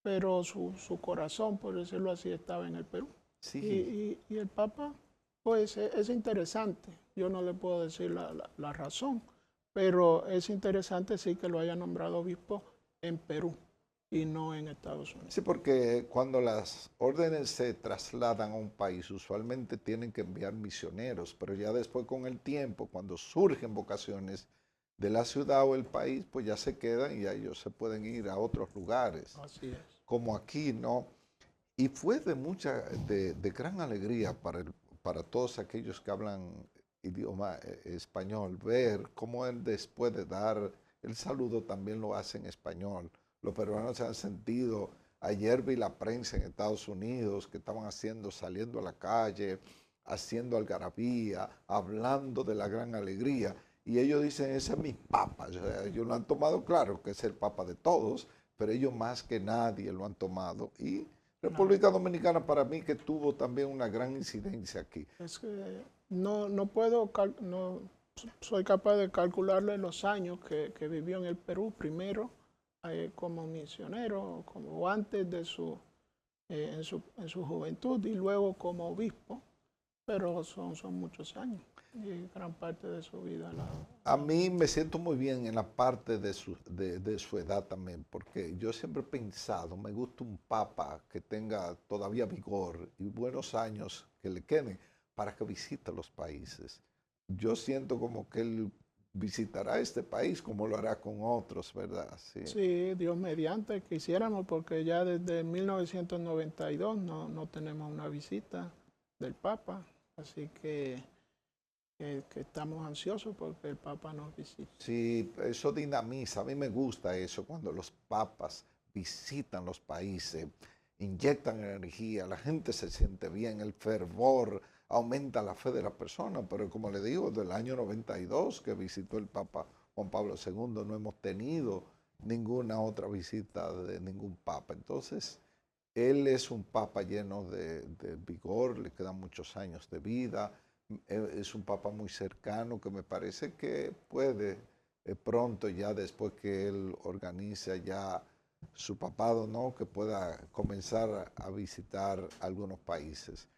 pero su corazón, por decirlo así, estaba en el Perú. Sí. Y el Papa, pues es interesante, yo no le puedo decir la razón, pero es interesante sí que lo haya nombrado obispo en Perú y no en Estados Unidos. Sí, porque cuando las órdenes se trasladan a un país, usualmente tienen que enviar misioneros, pero ya después con el tiempo, cuando surgen vocaciones de la ciudad o el país, pues ya se quedan y ya ellos se pueden ir a otros lugares, Así es. como aquí, ¿no? Y fue de gran alegría para todos aquellos que hablan idioma español, ver cómo él después de dar el saludo también lo hace en español. Los peruanos se han sentido, ayer vi la prensa en Estados Unidos que estaban saliendo a la calle, haciendo algarabía, hablando de la gran alegría. Y ellos dicen, ese es mi papa. O sea, ellos lo han tomado claro que es el papa de todos, pero ellos más que nadie lo han tomado. Y República Dominicana para mí que tuvo también una gran incidencia aquí. Es que no soy capaz de calcularle los años que vivió en el Perú primero como misionero, como antes de en su juventud y luego como obispo, pero son muchos años y gran parte de su vida. A mí me siento muy bien en la parte de su edad también, porque yo siempre he pensado, me gusta un papa que tenga todavía vigor y buenos años que le queden para que visite los países. Yo siento como que él visitará este país como lo hará con otros, ¿verdad? Sí, Sí, Dios mediante, quisiéramos, porque ya desde 1992 no tenemos una visita del Papa, así que estamos ansiosos porque el Papa nos visite. sí, eso dinamiza. A mí me gusta eso cuando los papas visitan los países, inyectan energía, la gente se siente bien, el fervor, aumenta la fe de la persona. Pero como le digo, del año 92 que visitó el Papa Juan Pablo II, no hemos tenido ninguna otra visita de ningún papa. Entonces, él es un papa lleno de vigor, le quedan muchos años de vida. Es un papa muy cercano que me parece que puede pronto, ya después que él organice ya su papado, ¿no? Que pueda comenzar a visitar algunos países.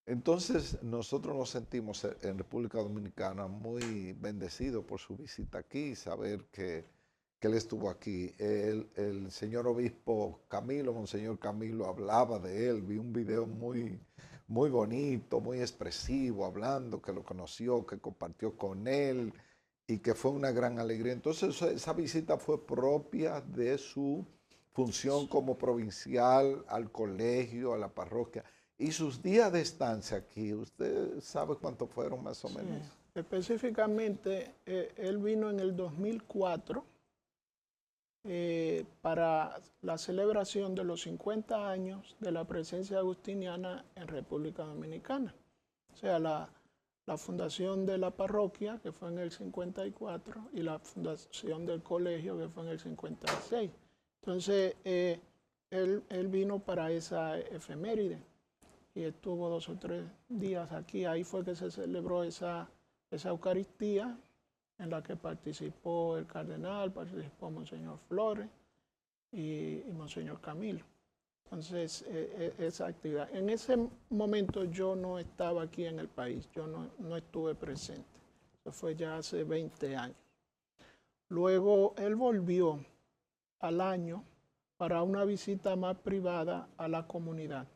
Entonces nosotros nos sentimos en República Dominicana muy bendecidos por su visita aquí, saber que él estuvo aquí. El señor obispo Camilo, Monseñor Camilo, hablaba de él, vi un video muy bonito, muy expresivo, hablando que lo conoció, que compartió con él y que fue una gran alegría. Entonces esa visita fue propia de su función como provincial al colegio, a la parroquia. Y sus días de estancia aquí, ¿usted sabe cuántos fueron más o menos? Sí. Específicamente, él vino en el 2004 para la celebración de los 50 años de la presencia agustiniana en República Dominicana. O sea, la fundación de la parroquia, que fue en el 54, y la fundación del colegio, que fue en el 56. Entonces, él vino para esa efeméride y estuvo 2 o 3 días aquí. Ahí fue que se celebró esa Eucaristía, en la que participó el cardenal, participó Monseñor Flores y Monseñor Camilo. Entonces, esa actividad. En ese momento yo no estaba aquí en el país, yo no estuve presente. Eso fue ya hace 20 años. Luego él volvió al año para una visita más privada a la comunidad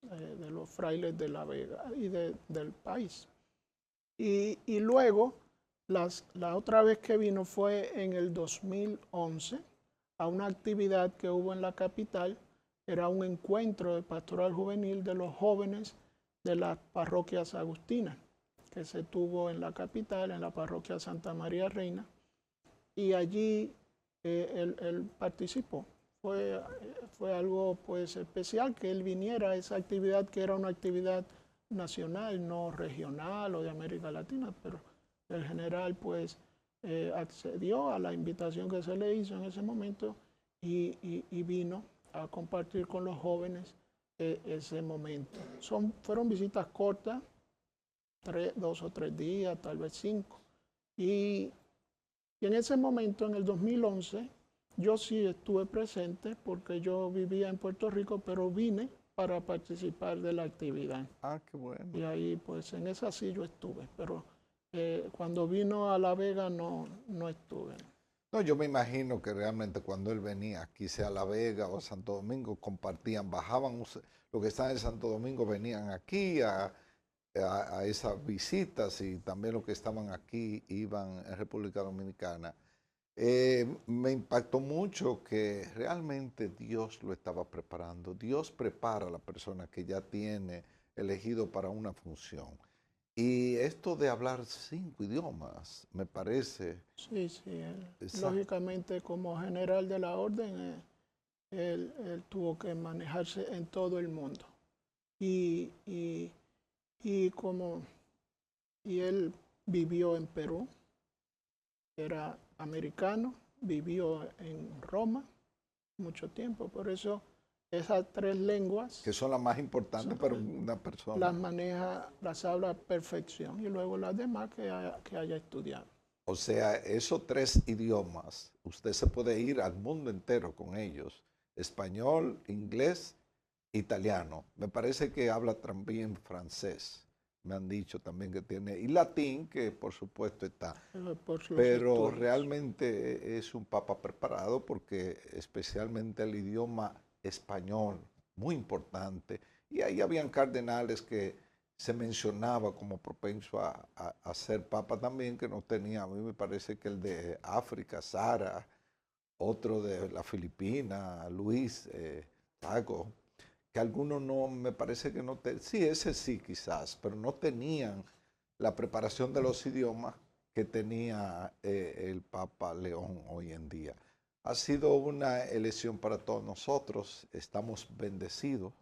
de los frailes de La Vega y del país. Y luego, la otra vez que vino fue en el 2011 a una actividad que hubo en la capital. Era un encuentro de pastoral juvenil de los jóvenes de las parroquias agustinas, que se tuvo en la capital, en la parroquia Santa María Reina, y allí él participó. Fue algo pues especial que él viniera a esa actividad, que era una actividad nacional, no regional o de América Latina, pero el general pues accedió a la invitación que se le hizo en ese momento y vino a compartir con los jóvenes ese momento. Fueron visitas cortas, 2 o 3 días, tal vez 5. Y en ese momento, en el 2011, yo sí estuve presente porque yo vivía en Puerto Rico, pero vine para participar de la actividad. Ah, qué bueno. Y ahí, pues, en esa sí yo estuve, pero cuando vino a La Vega no estuve. No, yo me imagino que realmente cuando él venía aquí, sea La Vega o Santo Domingo, compartían, bajaban, los que están en Santo Domingo venían aquí a esas visitas y también los que estaban aquí iban en República Dominicana. Me impactó mucho que realmente Dios lo estaba preparando. Dios prepara a la persona que ya tiene elegido para una función. Y esto de hablar 5 idiomas, me parece. Sí, lógicamente como general de la orden, él tuvo que manejarse en todo el mundo. Y él vivió en Perú, era americano, vivió en Roma mucho tiempo, por eso esas 3 lenguas Que son las más importantes para una persona. las maneja, las habla a perfección, y luego las demás que haya estudiado. O sea, esos 3 idiomas, usted se puede ir al mundo entero con ellos. Español, inglés, italiano. Me parece que habla también francés. Me han dicho también que tiene. Y latín, que por supuesto está. Pero realmente es un papa preparado porque especialmente el idioma español, muy importante. Y ahí habían cardenales que se mencionaba como propenso a ser papa también, que no tenía. A mí me parece que el de África, Sara, otro de la Filipina, Luis Tago, que algunos no, me parece que no, sí, ese sí quizás, pero no tenían la preparación de los idiomas que tenía el Papa León hoy en día. Ha sido una elección para todos nosotros, estamos bendecidos,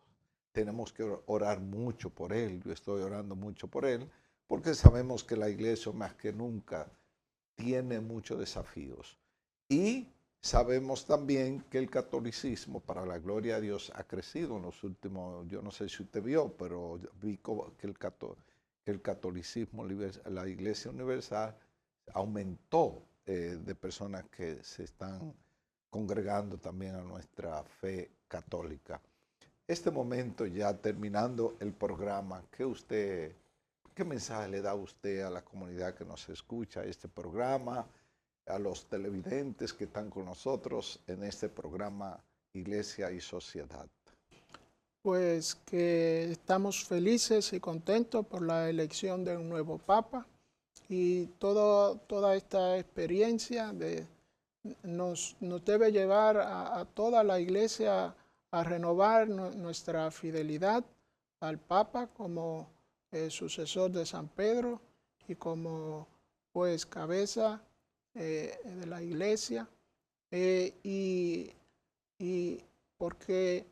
tenemos que orar mucho por él, yo estoy orando mucho por él, porque sabemos que la iglesia más que nunca tiene muchos desafíos. Y sabemos también que el catolicismo, para la gloria de Dios, ha crecido en los últimos, yo no sé si usted vio, pero vi que el catolicismo, la Iglesia Universal, aumentó de personas que se están congregando también a nuestra fe católica. Este momento, ya terminando el programa, ¿qué mensaje le da usted a la comunidad que nos escucha este programa, a los televidentes que están con nosotros en este programa Iglesia y Sociedad? Pues que estamos felices y contentos por la elección de un nuevo Papa, y toda esta experiencia nos debe llevar a toda la Iglesia a renovar nuestra fidelidad al Papa como sucesor de San Pedro y como pues cabeza de la Iglesia, y porque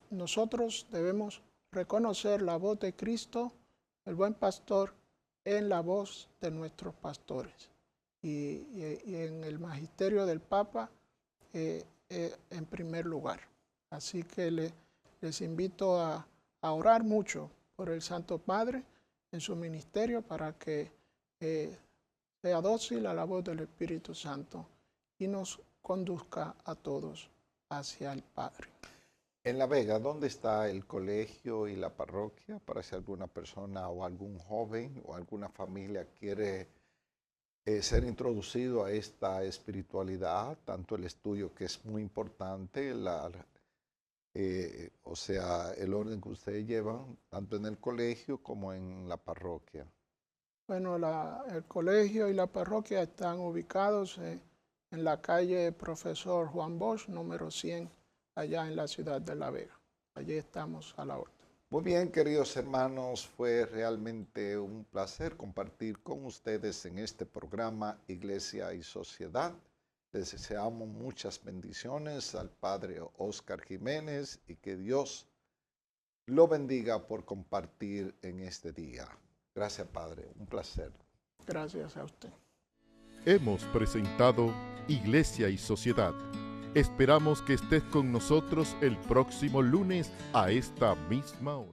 nosotros debemos reconocer la voz de Cristo, el buen pastor, en la voz de nuestros pastores. Y en el magisterio del Papa en primer lugar. Así que les invito a orar mucho por el Santo Padre en su ministerio para que sea dócil a la voz del Espíritu Santo y nos conduzca a todos hacia el Padre. En La Vega, ¿dónde está el colegio y la parroquia para si alguna persona o algún joven o alguna familia quiere ser introducido a esta espiritualidad, tanto el estudio que es muy importante, o sea, el orden que ustedes llevan, tanto en el colegio como en la parroquia? Bueno, el colegio y la parroquia están ubicados en la calle Profesor Juan Bosch, número 100, allá en la ciudad de La Vega. Allí estamos a la orden. Muy bien, queridos hermanos, fue realmente un placer compartir con ustedes en este programa Iglesia y Sociedad. Les deseamos muchas bendiciones al Padre Óscar Jiménez y que Dios lo bendiga por compartir en este día. Gracias, Padre. Un placer. Gracias a usted. Hemos presentado Iglesia y Sociedad. Esperamos que estés con nosotros el próximo lunes a esta misma hora.